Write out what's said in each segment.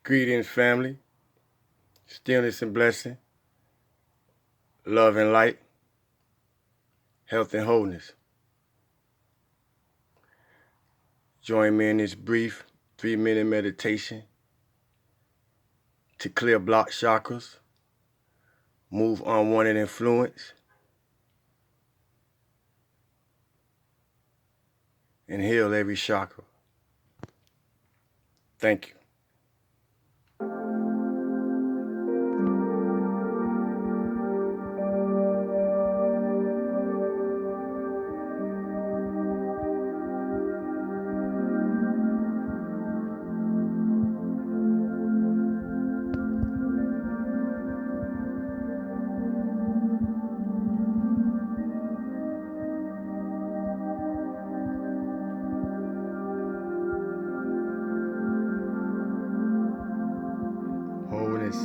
Greetings, family. Stillness and blessing. Love and light. Health and wholeness. Join me in this brief 3-minute meditation to clear blocked chakras, move unwanted influence, and heal every chakra. Thank you. Wholeness.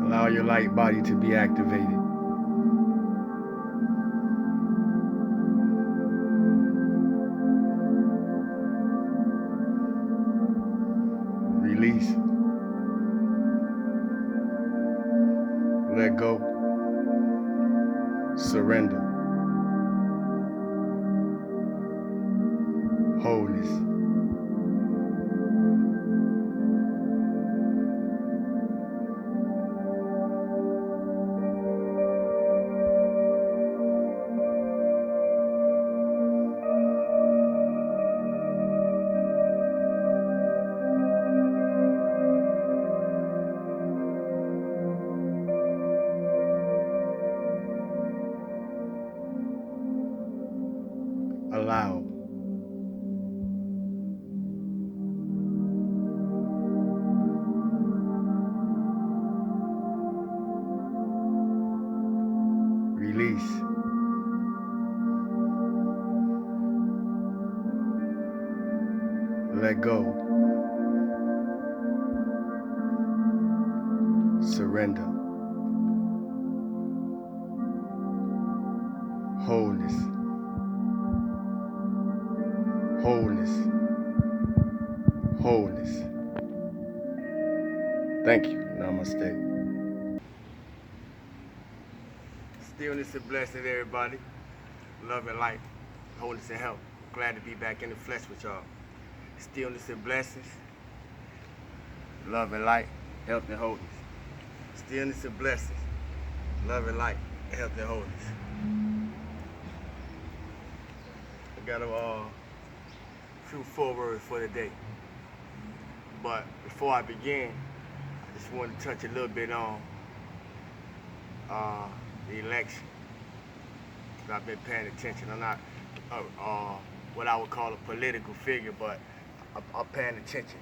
Allow your light body to be activated. Release. Let go. Surrender. Wholeness. Allow. Release. Let go. Surrender. Wholeness. Wholeness. Wholeness. Thank you. Namaste. Stillness and blessing, everybody. Love and light. Wholeness and health. Glad to be back in the flesh with y'all. Stillness and blessings. Love and light. Health and wholeness. Stillness and blessings. Love and light. Health and wholeness. I got a few forewords for the day. But before I begin, I just want to touch a little bit on the election. I've been paying attention. I'm not what I would call a political figure, but I'm paying attention,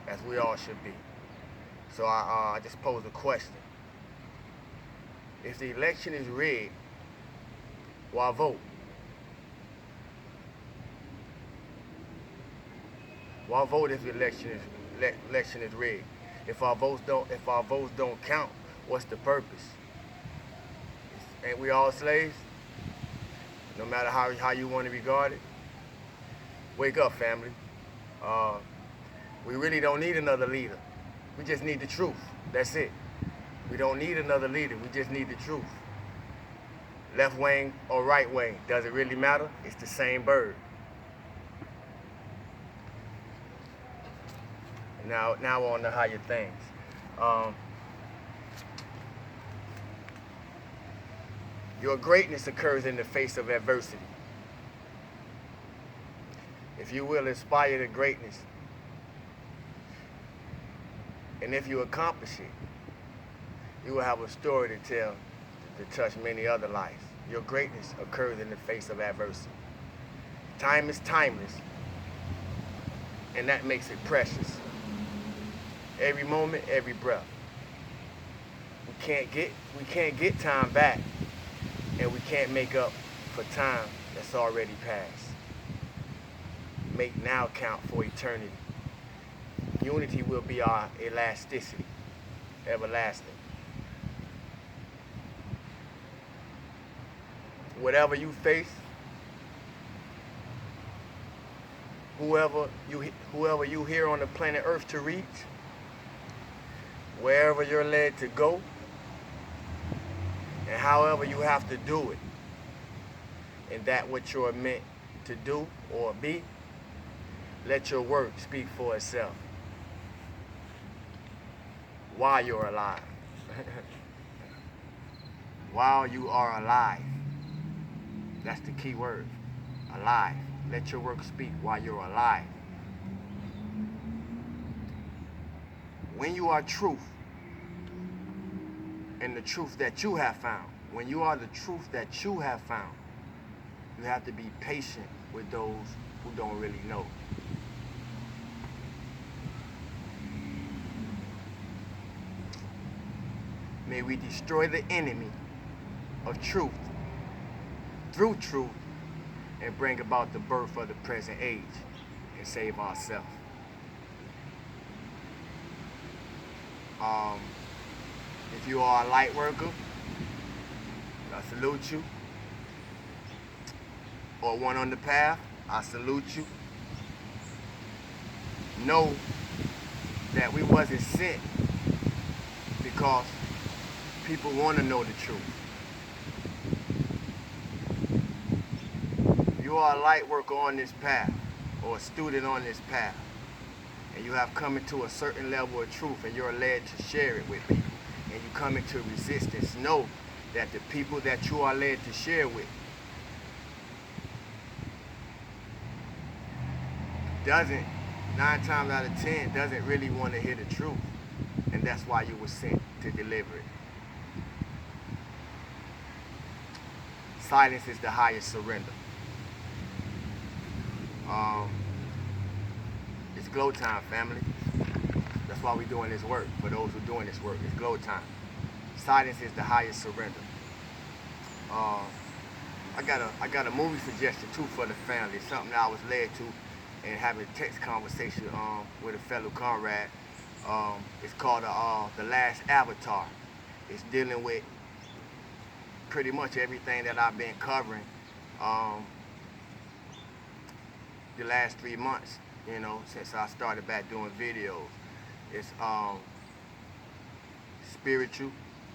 as we all should be. So I just posed a question. If the election is rigged, why vote? Why vote if the election is rigged? If our votes don't count, what's the purpose? Ain't we all slaves? No matter how you want to regard it. Wake up, family. We really don't need another leader. We just need the truth. That's it. We don't need another leader. We just need the truth. Left wing or right wing, does it really matter? It's the same bird. Now on to higher things. Your greatness occurs in the face of adversity. If you will aspire to greatness, and if you accomplish it, you will have a story to tell to touch many other lives. Your greatness occurs in the face of adversity. Time is timeless, and that makes it precious. Every moment, every breath. We can't get time back, and we can't make up for time that's already passed. Make now count for eternity. Unity will be our elasticity, everlasting. Whatever you face, whoever you here on the planet Earth to reach, wherever you're led to go, and however you have to do it, and that what you're meant to do or be, let your work speak for itself while you're alive. While you are alive. That's the key word. Alive. Let your work speak while you're alive. When you are truth, and the truth that you have found, when you are the truth that you have found, you have to be patient with those who don't really know. May we destroy the enemy of truth through truth and bring about the birth of the present age and save ourselves. If you are a light worker, I salute you. Or one on the path, I salute you. Know that we wasn't sent because people want to know the truth. If you are a light worker on this path, or a student on this path, and you have come into a certain level of truth and you're led to share it with people, and you come into resistance, know that the people that you are led to share with doesn't, 9 times out of 10, doesn't really want to hear the truth. And that's why you were sent to deliver it. Silence is the highest surrender. It's glow time, family. That's why we're doing this work. For those who are doing this work, it's glow time. Silence is the highest surrender. I got a movie suggestion too for the family. Something that I was led to and having a text conversation with a fellow comrade. It's called The Last Avatar. It's dealing with pretty much everything that I've been covering the last 3 months, you know, since I started back doing videos. It's spiritual,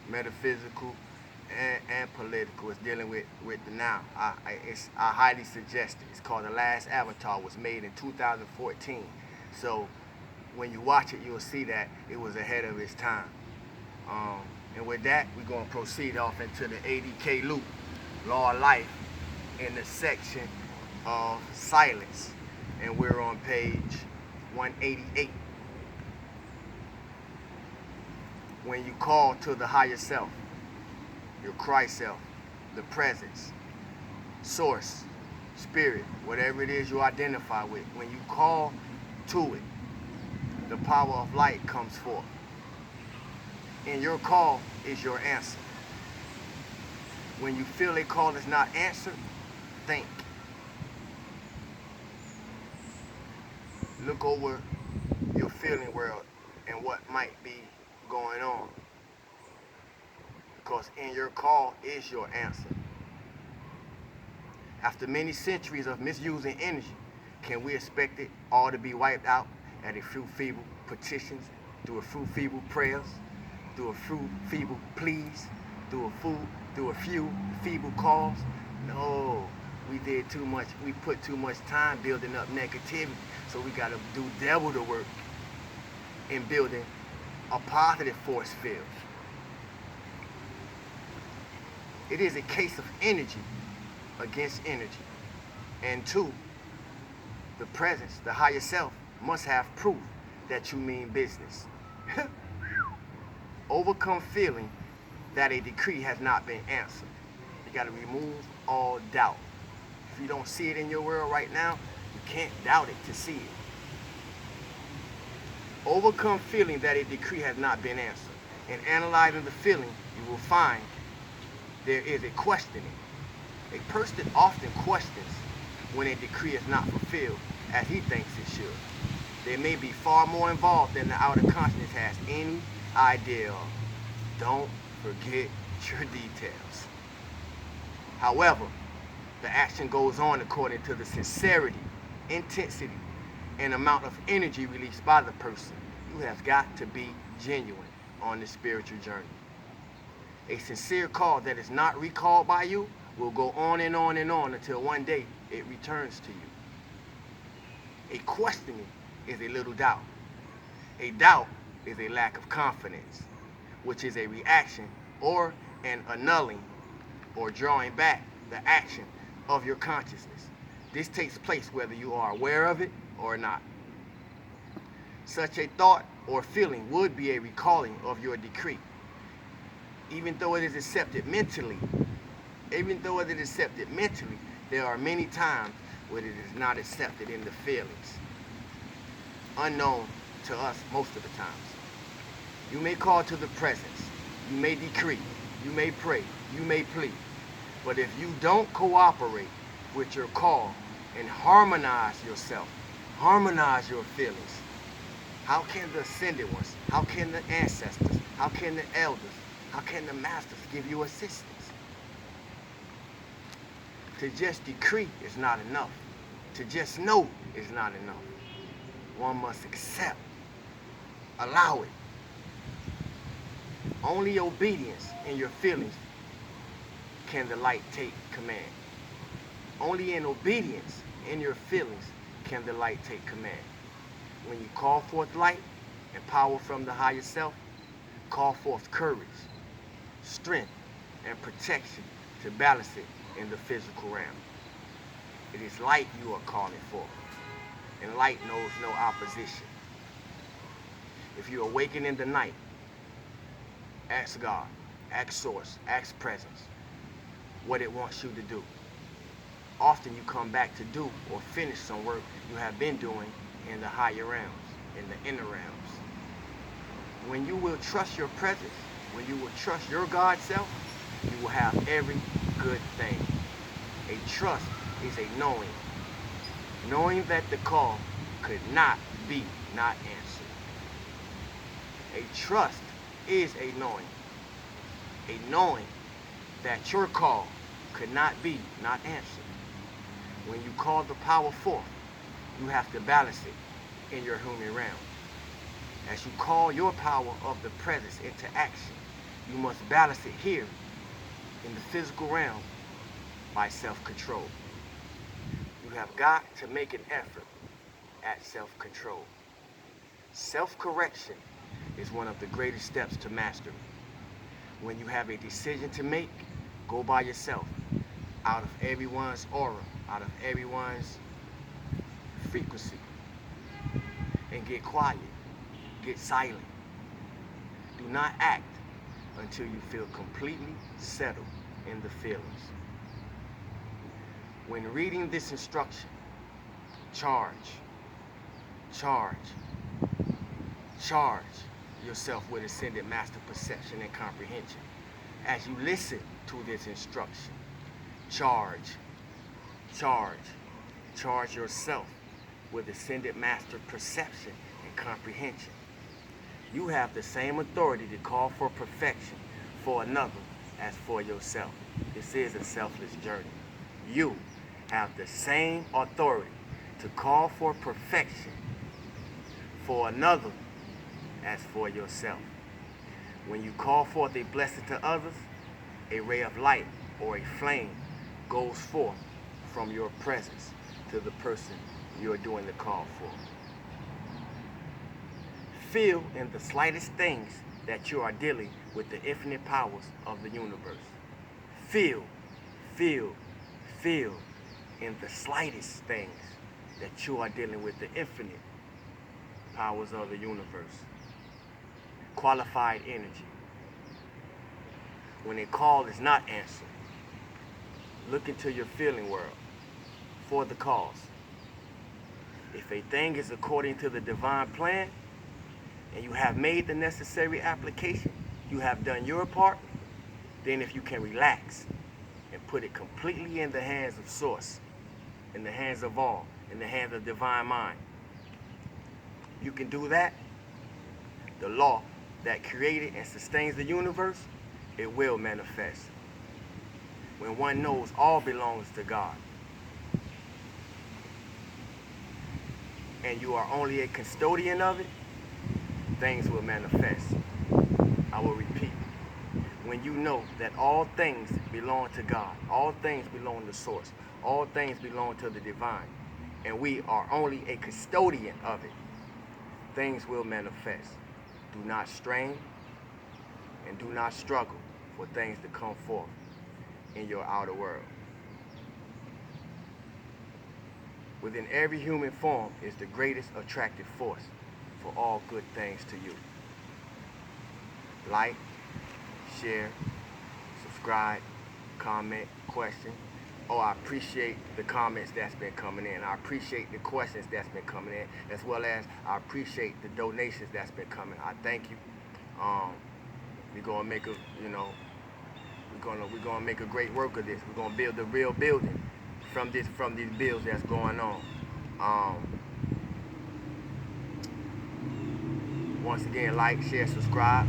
metaphysical, and political. It's dealing with the now. I highly suggest it. It's called The Last Avatar. It was made in 2014. So when you watch it, you'll see that it was ahead of its time. And with that, we're going to proceed off into the 80K loop, Law of Life, in the section of silence. And we're on page 188. When you call to the higher self, your Christ self, the presence, source, spirit, whatever it is you identify with, when you call to it, the power of light comes forth. And your call is your answer. When you feel a call is not answered, think. Look over your feeling world and what might be going on. Because in your call is your answer. After many centuries of misusing energy, can we expect it all to be wiped out at a few feeble petitions, through a few feeble prayers, through a few feeble pleas, through a few feeble calls? No, we did too much. We put too much time building up negativity, so we got to do double the work in building a positive force field. It is a case of energy against energy. And 2, the presence, the higher self, must have proof that you mean business. Overcome feeling that a decree has not been answered. You got to remove all doubt. If you don't see it in your world right now, you can't doubt it to see it. Overcome feeling that a decree has not been answered. In analyzing the feeling, you will find there is a questioning. A person often questions when a decree is not fulfilled as he thinks it should. They may be far more involved than the outer consciousness has any idea of. Don't forget your details. However, the action goes on according to the sincerity, intensity, and amount of energy released by the person. You have got to be genuine on this spiritual journey. A sincere call that is not recalled by you will go on and on and on until one day it returns to you. A questioning is a little doubt. A doubt is a lack of confidence, which is a reaction or an annulling or drawing back the action of your consciousness. This takes place whether you are aware of it or not. Such a thought or feeling would be a recalling of your decree. Even though it is accepted mentally, there are many times when it is not accepted in the feelings, unknown to us most of the times. You may call to the presence, you may decree, you may pray, you may plead, but if you don't cooperate with your call and harmonize yourself, harmonize your feelings, how can the ascended ones, how can the ancestors, how can the elders, how can the masters give you assistance? To just decree is not enough. To just know is not enough. One must accept, allow it. Only obedience in your feelings can the light take command. Only in obedience in your feelings can the light take command. When you call forth light and power from the higher self, call forth courage, strength, and protection to balance it in the physical realm. It is light you are calling for, and light knows no opposition. If you awaken in the night, ask God, ask Source, ask Presence what it wants you to do. Often you come back to do or finish some work you have been doing in the higher realms, in the inner realms. When you will trust your presence, when you will trust your God self, you will have every good thing. A trust is a knowing. Knowing that the call could not be not answered. A trust is a knowing. A knowing that your call could not be not answered. When you call the power forth, you have to balance it in your human realm. As you call your power of the presence into action, you must balance it here in the physical realm by self-control. You have got to make an effort at self-control. Self-correction is one of the greatest steps to mastery. When you have a decision to make, go by yourself, out of everyone's aura, out of everyone's frequency, and get quiet, get silent. Do not act until you feel completely settled in the feelings. When reading this instruction, charge yourself with ascended master perception and comprehension. As you listen to this instruction, charge yourself with ascended master perception and comprehension. You have the same authority to call for perfection for another as for yourself. This is a selfless journey. You have the same authority to call for perfection for another as for yourself. When you call forth a blessing to others, a ray of light or a flame goes forth from your presence to the person you are doing the call for. Feel in the slightest things that you are dealing with the infinite powers of the universe. Feel in the slightest things that you are dealing with the infinite powers of the universe. Qualified energy. When a call is not answered, look into your feeling world for the cause. If a thing is according to the divine plan, and you have made the necessary application, you have done your part, then if you can relax and put it completely in the hands of Source, in the hands of all, in the hands of Divine Mind, you can do that, the law that created and sustains the universe, it will manifest. When one knows all belongs to God, and you are only a custodian of it, things will manifest. I will repeat. When you know that all things belong to God, all things belong to Source, all things belong to the divine, and we are only a custodian of it, things will manifest. Do not strain and do not struggle for things to come forth in your outer world. Within every human form is the greatest attractive force for all good things to you. Like, share, subscribe, comment, question. Oh, I appreciate the comments that's been coming in. I appreciate the questions that's been coming in, as well as I appreciate the donations that's been coming. I thank you. We're gonna make we're gonna make a great work of this. We're gonna build a real building from these bills that's going on. Once again, like, share, subscribe.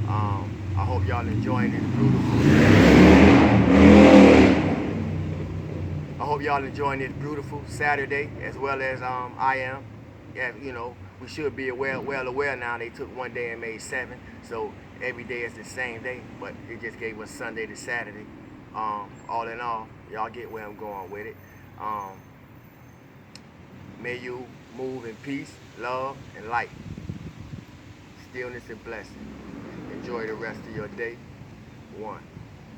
I hope y'all enjoying this beautiful Saturday, as well as I am. Yeah, we should be well aware now. They took one day and made 7, so every day is the same day, but it just gave us Sunday to Saturday. All in all, y'all get where I'm going with it. May you move in peace, love, and light. Stillness and blessing. Enjoy the rest of your day. 1.